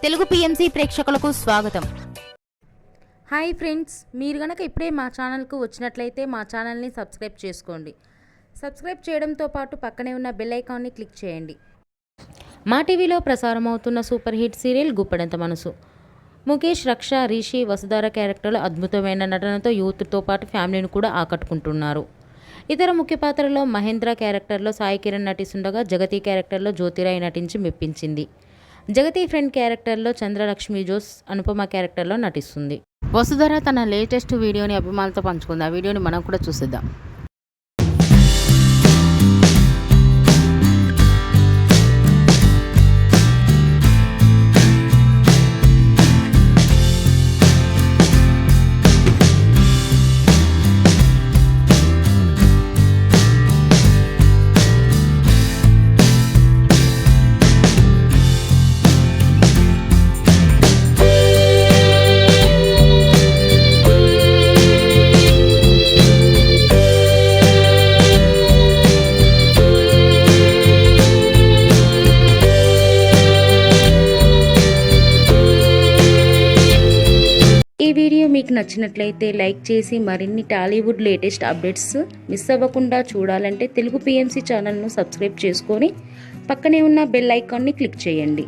Telugu PMC ప్రేక్షకులకు స్వాగతం. Hi friends, మీరు గనక ఇప్పుడే మా ఛానల్కు వచ్చినట్లయితే మా ఛానల్ని సబ్స్క్రైబ్ చేసుకోండి. సబ్స్క్రైబ్ చేయడంతో పాటు పక్కనే ఉన్న బెల్ ఐకాన్ని క్లిక్ చేయండి. మా టీవీలో ప్రసారం అవుతున్న సూపర్ హిట్ సీరియల్ గుప్పెడంత మనసు. ముఖేష్, రక్ష, రిషి, వసుధార క్యారెక్టర్లు అద్భుతమైన నటనతో యూత్తో పాటు ఫ్యామిలీని కూడా ఆకట్టుకుంటున్నారు. ఇతర ముఖ్య పాత్రలో మహేంద్ర క్యారెక్టర్లో సాయి కిరణ్ నటిస్తుండగా జగతి క్యారెక్టర్లో జ్యోతిరాయ్ నటించి మెప్పించింది. జగతి ఫ్రెండ్ క్యారెక్టర్లో చంద్రలక్ష్మి జోస్ అనుపమ క్యారెక్టర్లో నటిస్తుంది. వసుధర తన లేటెస్ట్ వీడియోని అభిమానులతో పంచుకుంది. ఆ వీడియోని మనం కూడా చూసేద్దాం. ఈ వీడియో మీకు నచ్చినట్లయితే లైక్ చేసి మరిన్ని టాలీవుడ్ లేటెస్ట్ అప్డేట్స్ మిస్ అవ్వకుండా చూడాలంటే తెలుగు పిఎంసి ఛానల్ను సబ్స్క్రైబ్ చేసుకొని పక్కనే ఉన్న బెల్ ఐకాన్ని క్లిక్ చేయండి.